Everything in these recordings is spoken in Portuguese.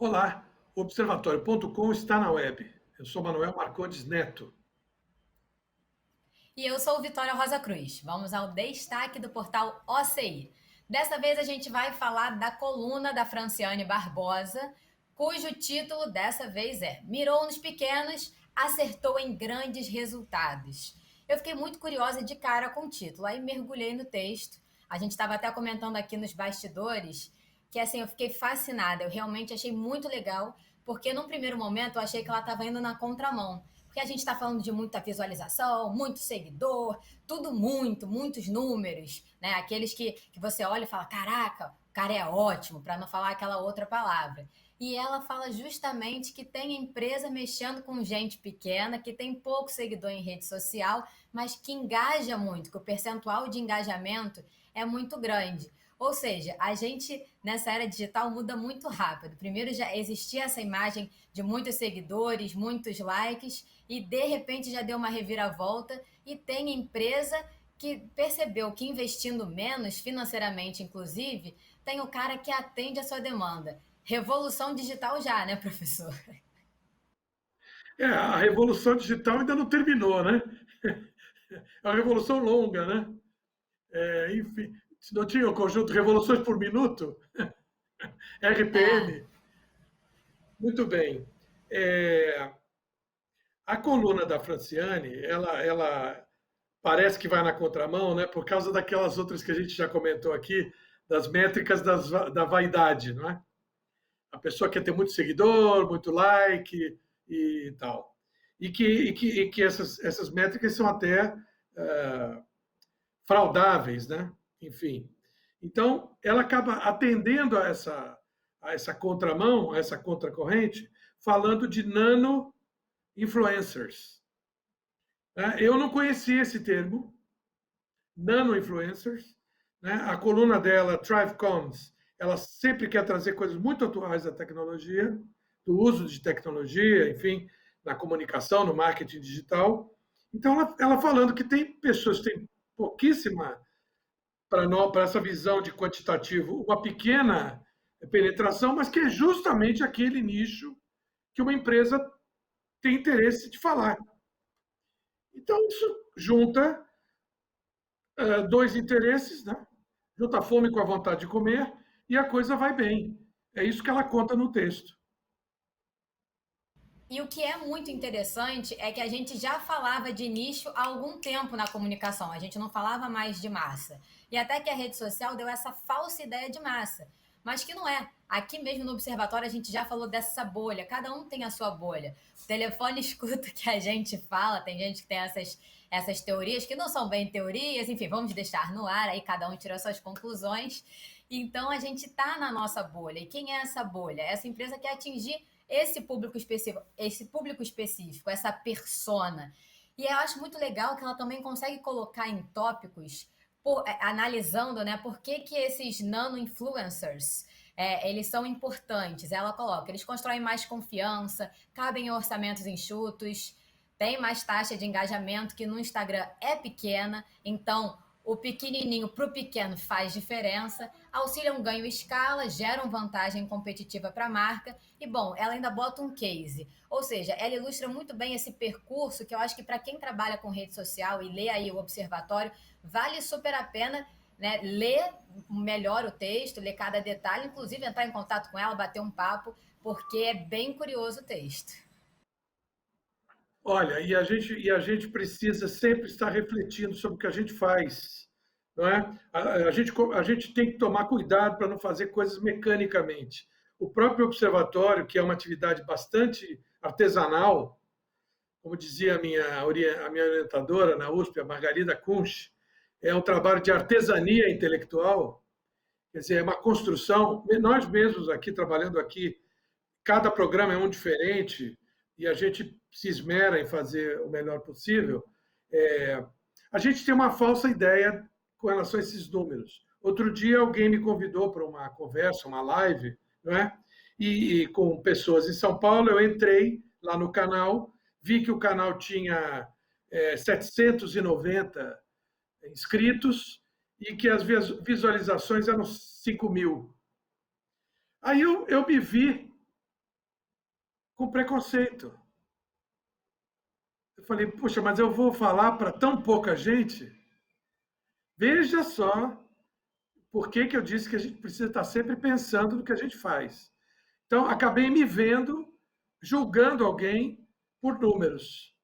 Olá, o Observatório.com está na web. Eu sou Manuel Marcondes Neto. E eu sou Vitória Rosa Cruz. Vamos ao destaque do portal OCI. Dessa vez a gente vai falar da coluna da Franciane Barbosa, cujo título dessa vez é Mirou nos pequenos, acertou em grandes resultados. Eu fiquei muito curiosa de cara com o título, aí mergulhei no texto. A gente estava até comentando aqui nos bastidores que assim eu fiquei fascinada. Eu realmente achei muito legal, porque num primeiro momento eu achei que ela estava indo na contramão. Porque a gente está falando de muita visualização, muito seguidor, tudo muitos números, né? Aqueles que você olha e fala, caraca, o cara é ótimo, para não falar aquela outra palavra. E ela fala justamente que tem empresa mexendo com gente pequena, que tem pouco seguidor em rede social, mas que engaja muito, que o percentual de engajamento é muito grande. Ou seja, a gente nessa era digital muda muito rápido. Primeiro já existia essa imagem de muitos seguidores, muitos likes, e de repente já deu uma reviravolta e tem empresa que percebeu que investindo menos, financeiramente inclusive, tem o cara que atende a sua demanda. Revolução digital já, né, professor? A revolução digital ainda não terminou, né? É uma revolução longa, né? Enfim, se não tinha o conjunto Revoluções por Minuto, É. RPM, muito bem. É, a coluna da Franciane, ela parece que vai na contramão, né? Por causa daquelas outras que a gente já comentou aqui, das métricas da vaidade, não é? A pessoa quer ter muito seguidor, muito like e tal. E que essas métricas são até fraudáveis, né? Enfim. Então, ela acaba atendendo a essa contramão, a essa contracorrente, falando de nano-influencers. Eu não conhecia esse termo, nano-influencers. Né? A coluna dela, ThriveComs, ela sempre quer trazer coisas muito atuais da tecnologia, do uso de tecnologia, enfim, na comunicação, no marketing digital. Então, ela falando que tem pessoas que têm pouquíssima, para essa visão de quantitativo, uma pequena penetração, mas que é justamente aquele nicho que uma empresa tem interesse de falar. Então, isso junta dois interesses, né? Junta a fome com a vontade de comer e a coisa vai bem. É isso que ela conta no texto. E o que é muito interessante é que a gente já falava de nicho há algum tempo na comunicação, a gente não falava mais de massa. E até que a rede social deu essa falsa ideia de massa, mas que não é. Aqui mesmo no Observatório a gente já falou dessa bolha, cada um tem a sua bolha. O telefone escuta o que a gente fala, tem gente que tem essas teorias que não são bem teorias, enfim, vamos deixar no ar, aí cada um tira suas conclusões. Então a gente está na nossa bolha. E quem é essa bolha? Essa empresa quer atingir esse público específico, essa persona. E eu acho muito legal que ela também consegue colocar em tópicos, analisando, né, por que esses nano-influencers eles são importantes. Ela coloca, eles constroem mais confiança, cabem em orçamentos enxutos, tem mais taxa de engajamento que no Instagram é pequena, então o pequenininho para o pequeno faz diferença, auxiliam ganho escala, geram vantagem competitiva para a marca e, bom, ela ainda bota um case. Ou seja, ela ilustra muito bem esse percurso que eu acho que para quem trabalha com rede social e lê aí o observatório, vale super a pena, né, ler melhor o texto, ler cada detalhe, inclusive entrar em contato com ela, bater um papo, porque é bem curioso o texto. Olha, e a gente precisa sempre estar refletindo sobre o que a gente faz. Não é? A gente tem que tomar cuidado para não fazer coisas mecanicamente. O próprio observatório, que é uma atividade bastante artesanal, como dizia a minha orientadora na USP, a Margarida Kunsch, é um trabalho de artesania intelectual, quer dizer, é uma construção. Nós mesmos aqui, trabalhando aqui, cada programa é um diferente e a gente se esmera em fazer o melhor possível. É, a gente tem uma falsa ideia com relação a esses números. Outro dia alguém me convidou para uma conversa, uma live, não é? E com pessoas em São Paulo, eu entrei lá no canal, vi que o canal tinha 790 inscritos e que as visualizações eram 5.000. Aí eu me vi com preconceito. Eu falei, poxa, mas eu vou falar para tão pouca gente? Veja só por que que eu disse que a gente precisa estar sempre pensando no que a gente faz. Então, acabei me vendo julgando alguém por números.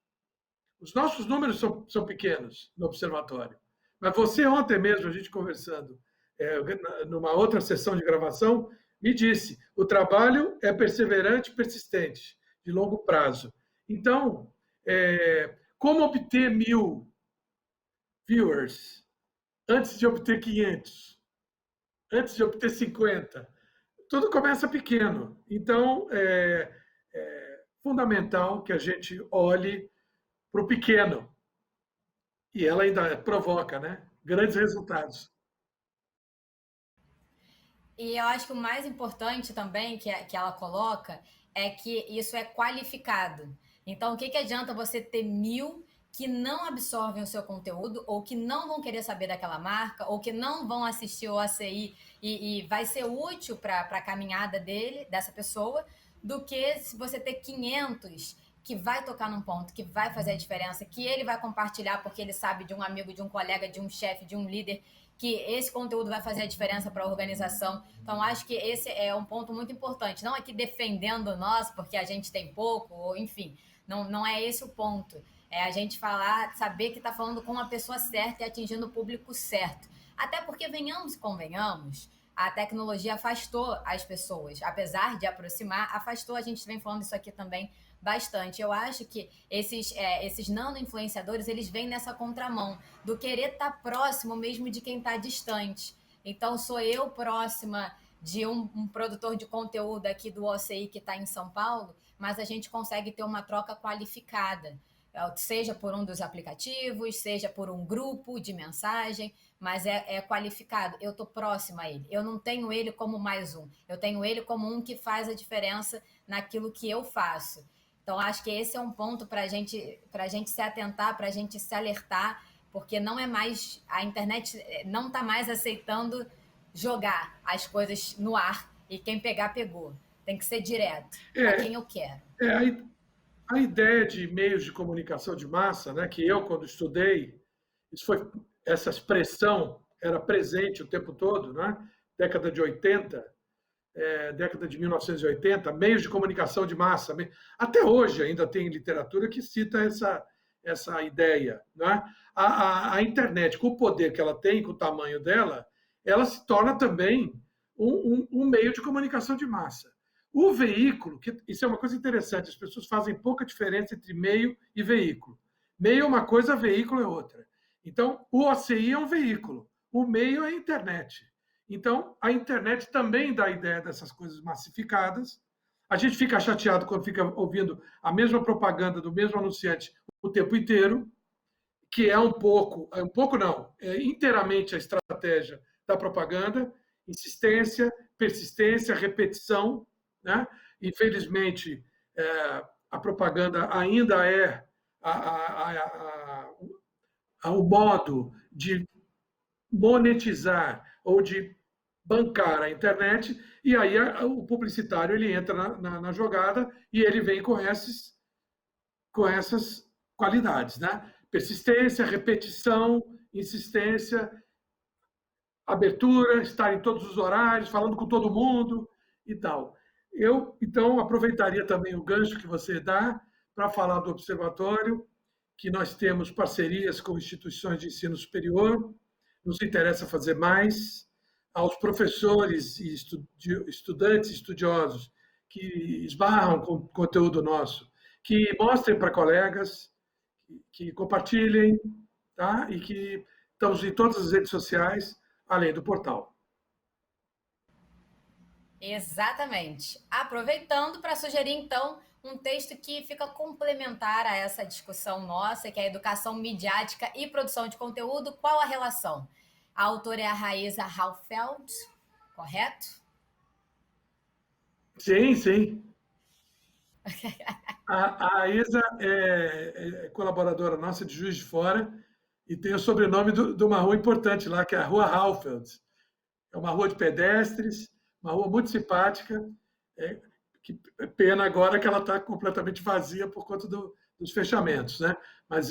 Os nossos números são pequenos no observatório. Mas você, ontem mesmo, a gente conversando, numa outra sessão de gravação, me disse: o trabalho é perseverante e persistente, de longo prazo. Então, como obter 1.000 viewers antes de obter 500, antes de obter 50? Tudo começa pequeno. Então, é fundamental que a gente olhe para o pequeno. E ela ainda provoca, né? Grandes resultados. E eu acho que o mais importante também que ela coloca é que isso é qualificado. Então, o que adianta você ter 1.000 que não absorvem o seu conteúdo, ou que não vão querer saber daquela marca, ou que não vão assistir o ACI e vai ser útil para a caminhada dessa pessoa, do que se você ter 500 que vai tocar num ponto, que vai fazer a diferença, que ele vai compartilhar porque ele sabe de um amigo, de um colega, de um chefe, de um líder, que esse conteúdo vai fazer a diferença para a organização. Então, acho que esse é um ponto muito importante. Não aqui defendendo nós, porque a gente tem pouco, ou enfim, não é esse o ponto. É a gente falar, saber que está falando com a pessoa certa e atingindo o público certo. Até porque, venhamos e convenhamos, a tecnologia afastou as pessoas. Apesar de aproximar, afastou. A gente vem falando isso aqui também bastante. Eu acho que esses nano-influenciadores, eles vêm nessa contramão do querer estar próximo mesmo de quem está distante. Então, sou eu próxima de um produtor de conteúdo aqui do OCI que está em São Paulo, mas a gente consegue ter uma troca qualificada, seja por um dos aplicativos, seja por um grupo de mensagem, mas é qualificado. Eu estou próxima a ele. Eu não tenho ele como mais um. Eu tenho ele como um que faz a diferença naquilo que eu faço. Então, acho que esse é um ponto para a gente se atentar, para a gente se alertar, porque não é mais, a internet não está mais aceitando jogar as coisas no ar e quem pegar, pegou. Tem que ser direto, para quem eu quero. A ideia de meios de comunicação de massa, né, que eu, quando estudei, essa expressão era presente o tempo todo, né? Década de 80, década de 1980, meios de comunicação de massa. Até hoje ainda tem literatura que cita essa ideia. Né? A internet, com o poder que ela tem, com o tamanho dela, ela se torna também um meio de comunicação de massa. O veículo, isso é uma coisa interessante, as pessoas fazem pouca diferença entre meio e veículo. Meio é uma coisa, veículo é outra. Então, o OCI é um veículo, o meio é a internet. Então, a internet também dá a ideia dessas coisas massificadas. A gente fica chateado quando fica ouvindo a mesma propaganda do mesmo anunciante o tempo inteiro, que é inteiramente a estratégia da propaganda, insistência, persistência, repetição, né? Infelizmente, a propaganda ainda é o modo de monetizar ou de bancar a internet, e aí o publicitário ele entra na jogada e ele vem com essas qualidades, né? Persistência, repetição, insistência, abertura, estar em todos os horários, falando com todo mundo e tal. Eu, então, aproveitaria também o gancho que você dá para falar do observatório, que nós temos parcerias com instituições de ensino superior, nos interessa fazer mais, aos professores e estudantes estudiosos que esbarram com o conteúdo nosso, que mostrem para colegas, que compartilhem, tá? E que estamos em todas as redes sociais, além do portal. Exatamente. Aproveitando para sugerir, então, um texto que fica complementar a essa discussão nossa, que é a educação midiática e produção de conteúdo. Qual a relação? A autora é a Raíza Halfeld, correto? Sim, sim. A Isa é colaboradora nossa de Juiz de Fora e tem o sobrenome de uma rua importante lá, que é a Rua Halfeld. É uma rua de pedestres, uma rua muito simpática. Que pena agora que ela está completamente vazia por conta dos fechamentos, né? Mas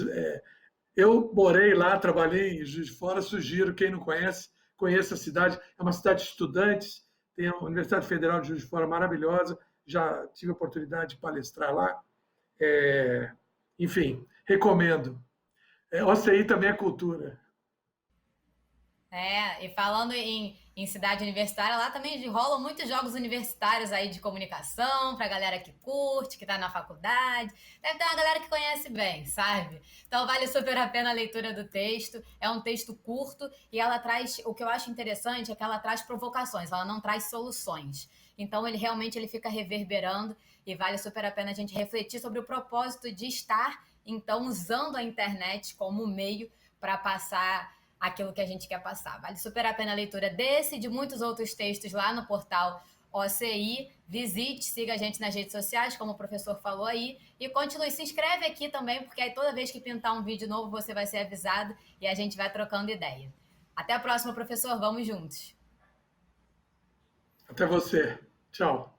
eu morei lá, trabalhei em Juiz de Fora, sugiro, quem não conhece, conheça a cidade. É uma cidade de estudantes, tem a Universidade Federal de Juiz de Fora maravilhosa, já tive a oportunidade de palestrar lá. Enfim, recomendo. OCI também é cultura. E falando em cidade universitária, lá também rolam muitos jogos universitários aí de comunicação, pra galera que curte, que tá na faculdade. Deve ter uma galera que conhece bem, sabe? Então vale super a pena a leitura do texto. É um texto curto e ela traz, o que eu acho interessante é que ela traz provocações, ela não traz soluções. Então ele realmente fica reverberando e vale super a pena a gente refletir sobre o propósito de estar, então, usando a internet como meio para passar aquilo que a gente quer passar. Vale super a pena a leitura desse e de muitos outros textos lá no portal OCI. Visite, siga a gente nas redes sociais, como o professor falou aí, e continue, se inscreve aqui também, porque aí toda vez que pintar um vídeo novo, você vai ser avisado e a gente vai trocando ideia. Até a próxima, professor. Vamos juntos. Até você. Tchau.